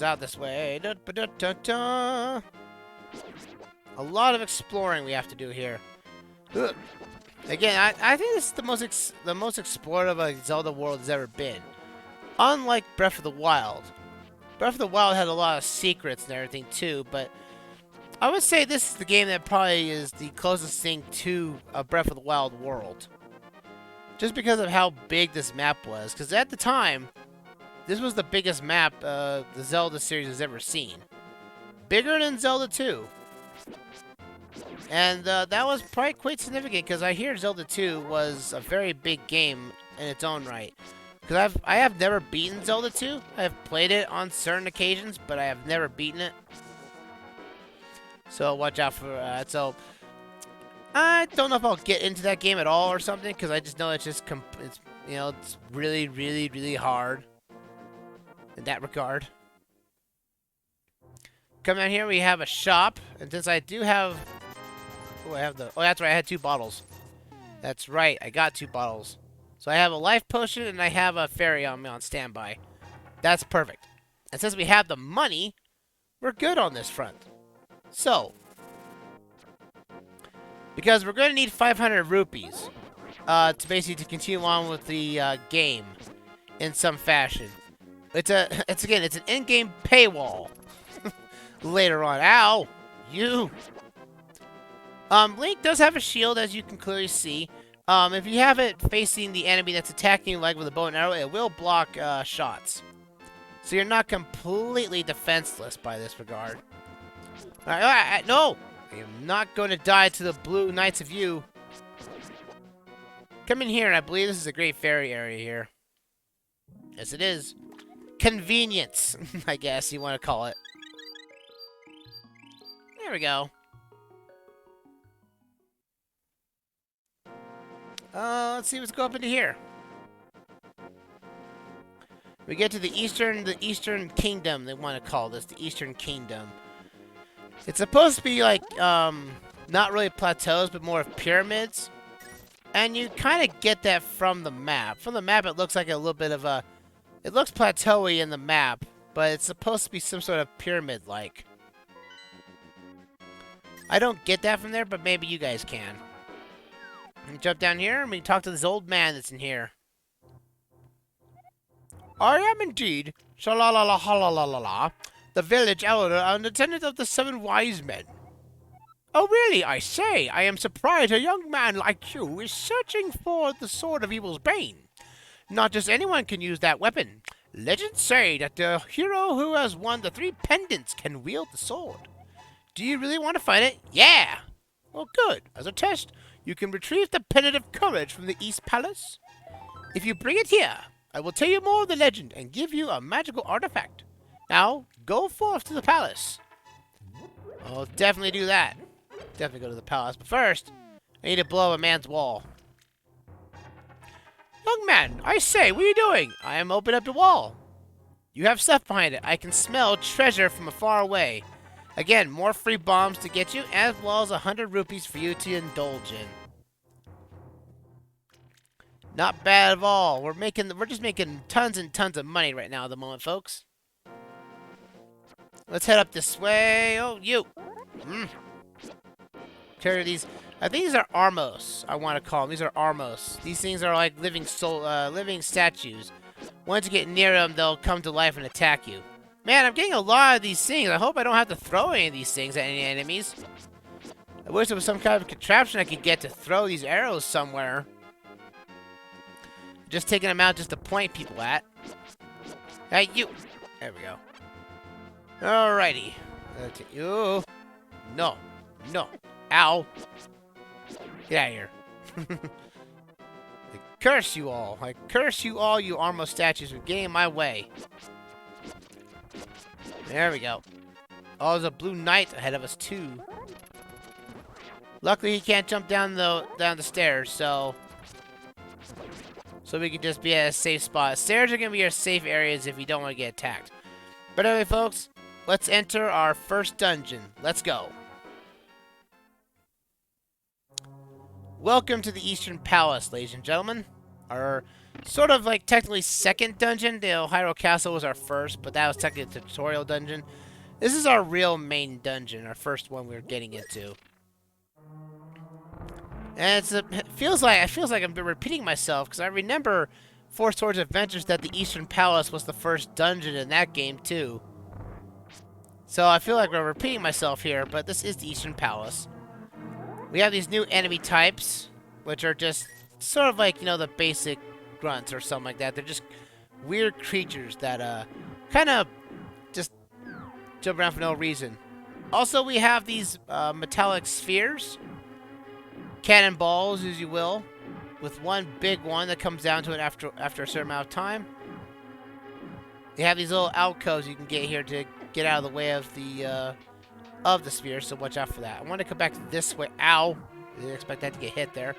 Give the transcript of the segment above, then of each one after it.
It's out this way. Da, ba, da, da, da. A lot of exploring we have to do here. Ugh. Again, I think this is the most explorative a Zelda world has ever been. Unlike Breath of the Wild. Breath of the Wild had a lot of secrets and everything too, but I would say this is the game that probably is the closest thing to a Breath of the Wild world. Just because of how big this map was. Because at the time, this was the biggest map the Zelda series has ever seen. Bigger than Zelda 2. And that was probably quite significant because I hear Zelda 2 was a very big game in its own right. Because I have never beaten Zelda 2. I have played it on certain occasions, but I have never beaten it. So watch out for that. So I don't know if I'll get into that game at all or something, because I just know it's just it's really, really, really hard in that regard. Come down here, we have a shop, and since I do have, that's right, I had 2 bottles. That's right, I got 2 bottles. So I have a life potion and I have a fairy on me on standby. That's perfect. And since we have the money, we're good on this front. So, because we're going to need 500 rupees to basically continue on with the game in some fashion. It's an in-game paywall later on. Ow, you. Link does have a shield, as you can clearly see. If you have it facing the enemy that's attacking you, like with a bow and arrow, it will block shots. So you're not completely defenseless by this regard. Alright, no! I am not going to die to the blue knights of you. Come in here, and I believe this is a great fairy area here. Yes, it is. Convenience, I guess you want to call it. There we go. Let's see what's going up into here. We get to the Eastern Kingdom, they want to call this, the Eastern Kingdom. It's supposed to be like, not really plateaus, but more of pyramids. And you kind of get that from the map. From the map, it looks like a little bit of a... It looks plateau-y in the map, but it's supposed to be some sort of pyramid-like. I don't get that from there, but maybe you guys can. We jump down here, and we talk to this old man that's in here. I am indeed, sha-la-la-la-ha-la-la-la-la, the village elder and attendant of the 7 wise men. Oh, really, I say, I am surprised a young man like you is searching for the sword of evil's bane. Not just anyone can use that weapon. Legends say that the hero who has won the 3 pendants can wield the sword. Do you really want to find it? Yeah! Well, good. As a test, you can retrieve the Pendant of Courage from the East Palace. If you bring it here, I will tell you more of the legend and give you a magical artifact. Now, go forth to the palace. I'll definitely do that. Definitely go to the palace. But first, I need to blow a man's wall. Young man, I say, what are you doing? I am opening up the wall. You have stuff behind it. I can smell treasure from afar away. Again, more free bombs to get you, as well as 100 rupees for you to indulge in. Not bad at all. We're just making tons and tons of money right now at the moment, folks. Let's head up this way. Oh, you. Carry these. I think these are Armos, I want to call them. These are Armos. These things are like living statues. Once you get near them, they'll come to life and attack you. Man, I'm getting a lot of these things. I hope I don't have to throw any of these things at any enemies. I wish there was some kind of contraption I could get to throw these arrows somewhere. Just taking them out just to point people at. Hey, you. There we go. Alrighty. You. No. No. Ow. Get out of here. I curse you all. I curse you all, you Armo statues, for getting in my way. There we go. Oh, there's a blue knight ahead of us, too. Luckily, he can't jump down the stairs, so we can just be at a safe spot. Stairs are going to be our safe areas if you don't want to get attacked. But anyway, folks, let's enter our first dungeon. Let's go. Welcome to the Eastern Palace, ladies and gentlemen. Our sort of like technically second dungeon. The Hyrule Castle was our first, but that was technically a tutorial dungeon. This is our real main dungeon, our first one we're getting into. And it feels like I'm repeating myself because I remember Four Swords Adventures that the Eastern Palace was the first dungeon in that game too. So I feel like we're repeating myself here, but this is the Eastern Palace. We have these new enemy types, which are just sort of like, you know, the basic grunts or something like that. They're just weird creatures that kind of just jump around for no reason. Also, we have these metallic spheres, cannonballs, as you will, with one big one that comes down to it after a certain amount of time. They have these little alcoves you can get here to get out of the way of the sphere, so watch out for that. I want to come back this way. Ow! Didn't expect that to get hit there.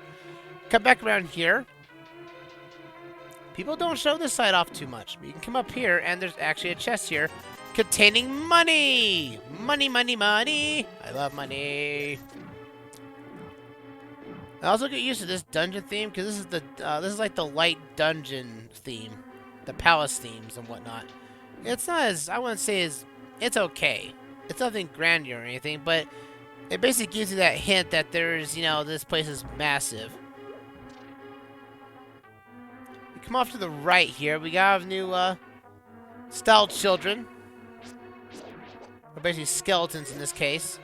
Come back around here. People don't show this side off too much, but you can come up here, and there's actually a chest here containing money! Money, money, money! I love money. I also get used to this dungeon theme, because this is like the light dungeon theme. The palace themes and whatnot. It's not as, I wouldn't say as, it's okay. It's nothing grandeur or anything, but it basically gives you that hint that there's, you know, this place is massive. We come off to the right here. We got new, style children. Or basically skeletons in this case.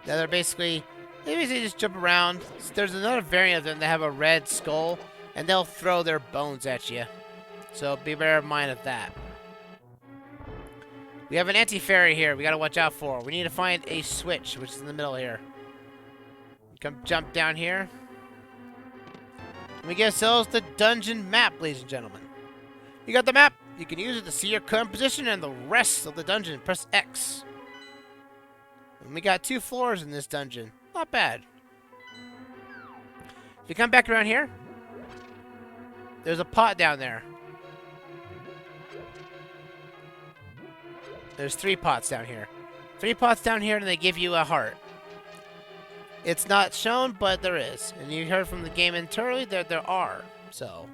Now they basically just jump around. There's another variant of them that have a red skull, and they'll throw their bones at you. So be bear in mind of that. We have an anti-fairy here we gotta watch out for. We need to find a switch, which is in the middle here. Come jump down here. And we get ourselves the dungeon map, ladies and gentlemen. You got the map. You can use it to see your current position and the rest of the dungeon. Press X. And we got 2 floors in this dungeon. Not bad. If you come back around here, there's a pot down there. There's 3 pots down here. 3 pots down here, and they give you a heart. It's not shown, but there is. And you heard from the game internally that there are. So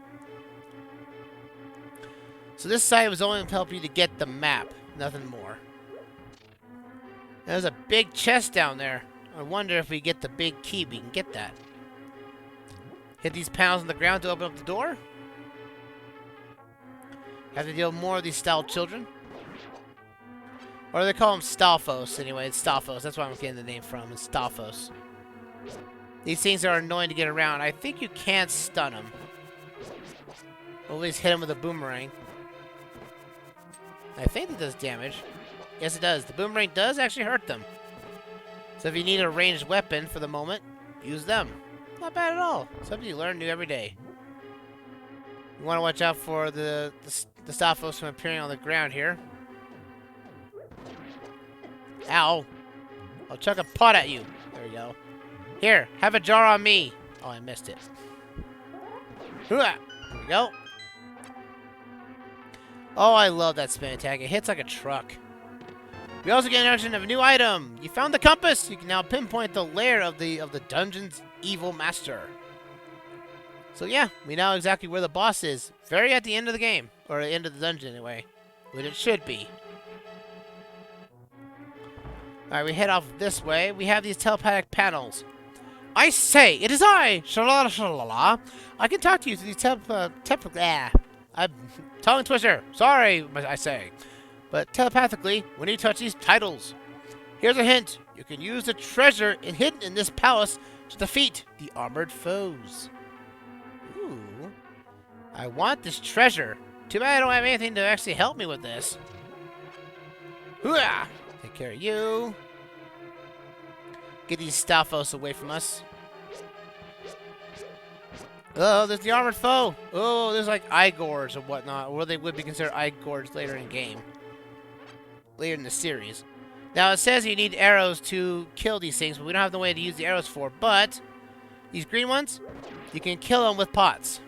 this side was only to help you to get the map. Nothing more. There's a big chest down there. I wonder if we get the big key, we can get that. Hit these panels on the ground to open up the door. Have to deal with more of these style children. Or they call them Stalfos anyway. It's Stalfos. That's where I'm getting the name from. It's Stalfos. These things are annoying to get around. I think you can stun them. Or at least hit them with a boomerang. I think it does damage. Yes, it does. The boomerang does actually hurt them. So if you need a ranged weapon for the moment, use them. Not bad at all. Something you learn new every day. You want to watch out for the Stalfos from appearing on the ground here. Ow. I'll chuck a pot at you. There we go. Here, have a jar on me. Oh, I missed it. There we go. Oh, I love that spin attack. It hits like a truck. We also get an introduction of a new item. You found the compass. You can now pinpoint the lair of the dungeon's evil master. So yeah, we know exactly where the boss is. Very at the end of the game. Or the end of the dungeon anyway. Which it should be. Alright, we head off this way. We have these telepathic panels. I say, it is I! Shalala shalala. I can talk to you through these I'm tongue twister. Sorry, I say. But telepathically, when you touch these titles. Here's a hint. You can use the treasure hidden in this palace to defeat the armored foes. Ooh. I want this treasure. Too bad I don't have anything to actually help me with this. Hooah! Take care of you. Get these Stalfos away from us. Oh, there's the armored foe. Oh, there's like Igors or whatnot. Or they would be considered Igors later in game. Later in the series. Now, it says you need arrows to kill these things, but we don't have the way to use the arrows for. But, these green ones, you can kill them with pots.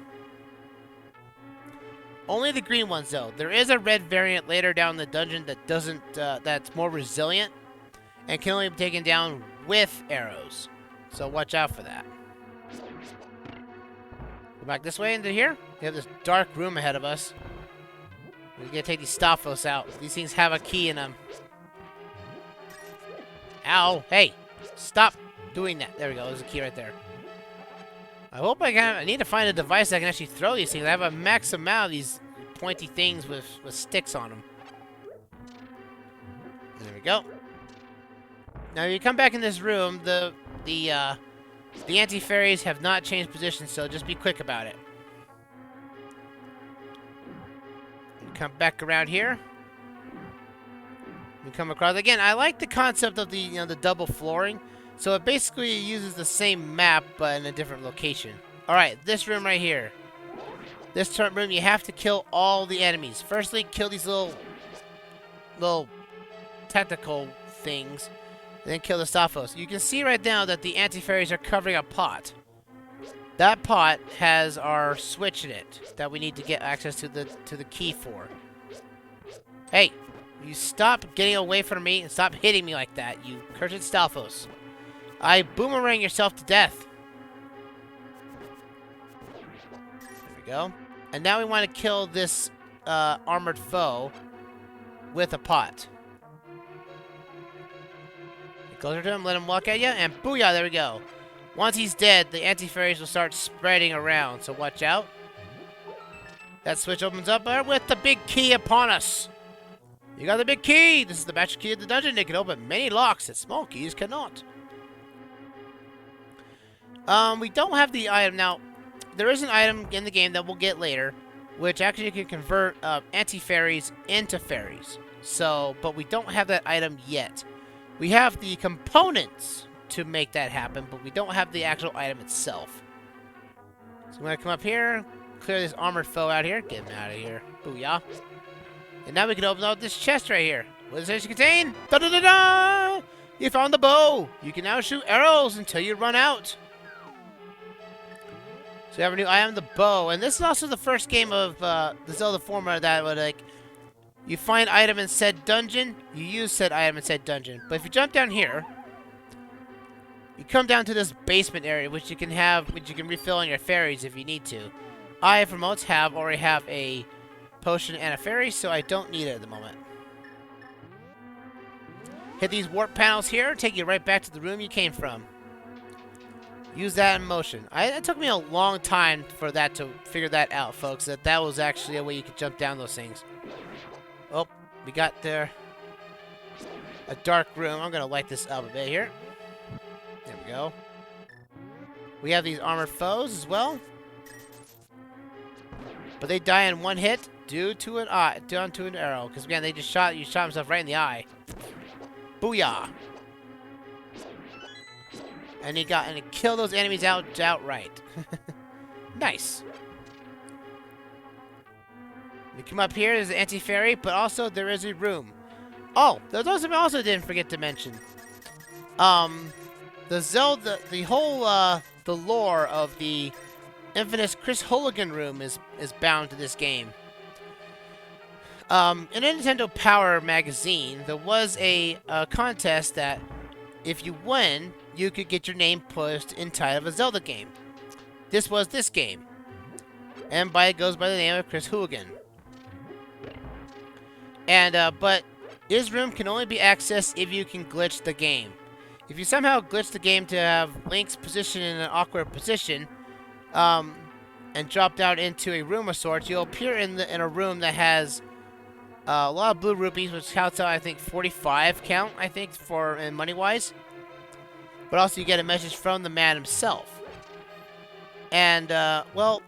Only the green ones, though. There is a red variant later down the dungeon that doesn't, that's more resilient and can only be taken down with arrows. So watch out for that. Go back this way into here. We have this dark room ahead of us. We're gonna take these Stalfos out. These things have a key in them. Ow! Hey! Stop doing that. There we go. There's a key right there. I hope I can. I need to find a device that can actually throw these things. I have a max amount of these pointy things with sticks on them. There we go. Now, you come back in this room. The anti-fairies have not changed position, so just be quick about it. You come back around here. You come across again. I like the concept of the the double flooring. So it basically uses the same map, but in a different location. All right, this room right here. This room, you have to kill all the enemies. Firstly, kill these little tentacle things, and then kill the Stalfos. You can see right now that the anti-fairies are covering a pot. That pot has our switch in it that we need to get access to the key for. Hey, you stop getting away from me and stop hitting me like that, you cursed Stalfos. I boomerang yourself to death. There we go. And now we want to kill this armored foe with a pot. Get closer to him, let him walk at you, and booyah, there we go. Once he's dead, the anti-fairies will start spreading around, so watch out. That switch opens up with the big key upon us. You got the big key. This is the master key of the dungeon. It can open many locks that small keys cannot. We don't have the item. Now, there is an item in the game that we'll get later, which actually can convert anti-fairies into fairies. So, but we don't have that item yet. We have the components to make that happen, but we don't have the actual item itself. So I'm going to come up here, clear this armored foe out here. Get him out of here. Booyah. And now we can open up this chest right here. What does this contain? Da-da-da-da! You found the bow. You can now shoot arrows until you run out. So we have a new item, the bow. And this is also the first game of the Zelda formula that would, like, you find item in said dungeon, you use said item in said dungeon. But if you jump down here, you come down to this basement area, which you can refill on your fairies if you need to. I, for most, already have a potion and a fairy, so I don't need it at the moment. Hit these warp panels here, take you right back to the room you came from. Use that in motion. It took me a long time for that to figure that out, folks. That was actually a way you could jump down those things. Oh, we got there a dark room. I'm gonna light this up a bit here. There we go. We have these armored foes as well, but they die in one hit due to an arrow. Because again, they just shot himself right in the eye. Booyah! And he killed those enemies outright. Nice. We come up here, there's an anti-fairy, but also there is a room. Oh, there's also, I also didn't forget to mention. The Zelda, the whole, the lore of the infamous Chris Hooligan room is bound to this game. In a Nintendo Power magazine, there was a contest that if you win, you could get your name pushed inside of a Zelda game. This was this game. And it goes by the name of Chris Hooligan. And, but this room can only be accessed if you can glitch the game. If you somehow glitch the game to have Link's position in an awkward position, and drop down into a room of sorts, you'll appear in a room that has a lot of blue rupees, which counts out, I think, 45 count, I think, in money-wise. But also you get a message from the man himself. And, well,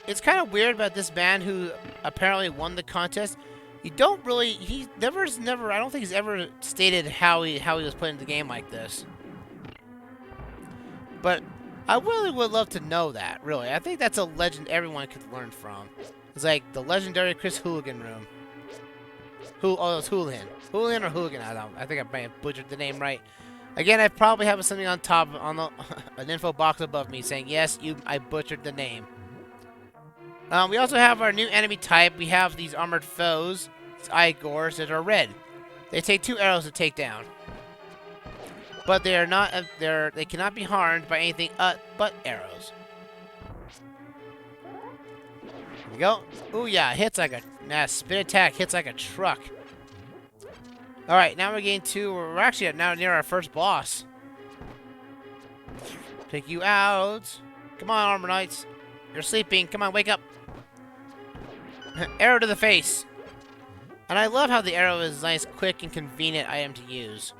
it's kind of weird about this man who apparently won the contest. You don't really, I don't think he's ever stated how he was put into the game like this. But I really would love to know that, really. I think that's a legend everyone could learn from. It's like the legendary Chris Hooligan room. Oh, it's Hooligan. Hooligan or Hooligan? I think I might have butchered the name right. Again, I probably have something on top, an info box above me saying, yes, I butchered the name. We also have our new enemy type. We have these armored foes, these Igors, that are red. They take 2 arrows to take down. but they are not. They cannot be harmed by anything but arrows. Here we go. Ooh yeah, hits like a spin attack. Hits like a truck. All right, now we're getting to. We're actually now near our first boss. Take you out. Come on, Armor Knights. You're sleeping. Come on, wake up. Arrow to the face. And I love how the arrow is a nice, quick, and convenient item to use.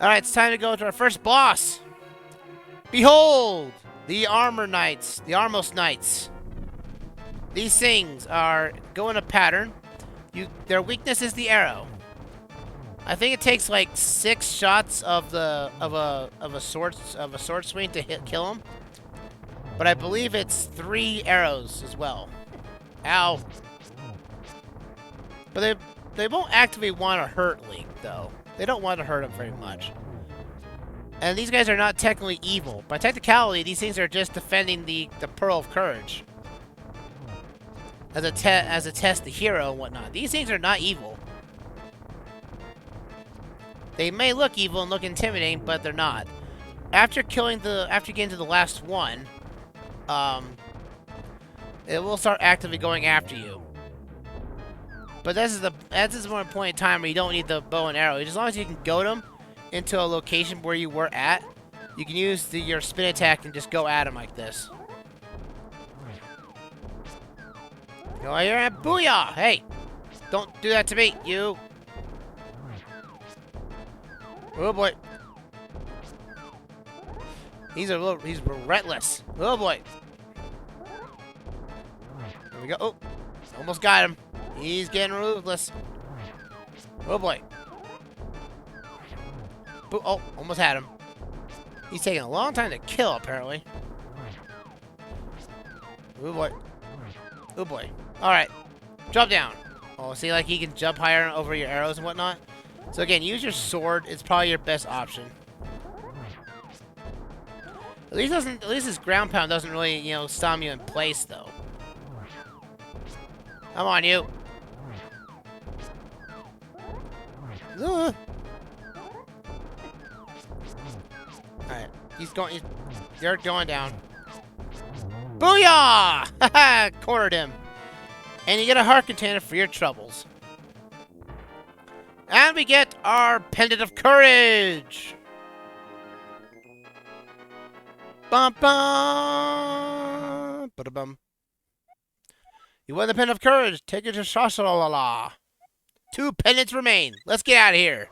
Alright, it's time to go to our first boss. Behold! The Armor Knights. The Armos Knights. These things go in a pattern. Their weakness is the arrow. I think it takes like 6 shots of a sword swing to kill him. But I believe it's 3 arrows as well. Ow. But they won't actively want to hurt Link, though. They don't want to hurt him very much. And these guys are not technically evil. By technicality, these things are just defending the Pearl of Courage. As a test the hero and whatnot. These things are not evil. They may look evil and look intimidating, but they're not. After getting to the last one, it will start actively going after you. But this is one point in time where you don't need the bow and arrow. As long as you can goad them into a location where you were at, you can use your spin attack and just go at them like this. Go here and booyah! Hey, don't do that to me, you. Oh boy. He's relentless. Oh boy. There we go. Oh, almost got him. He's getting ruthless. Oh boy. Oh, almost had him. He's taking a long time to kill, apparently. Oh boy. Oh boy. Alright. Jump down. Oh, see, like he can jump higher over your arrows and whatnot. So again, use your sword. It's probably your best option. At least his ground pound doesn't really, stop you in place though. Come on, you. Alright. They're going down. Booyah! Haha! Cornered him. And you get a heart container for your troubles. And we get our Pendant of Courage. Bum bum. Ba-da-bum. You won the Pendant of Courage. Take it to Shashalala. 2 pendants remain. Let's get out of here.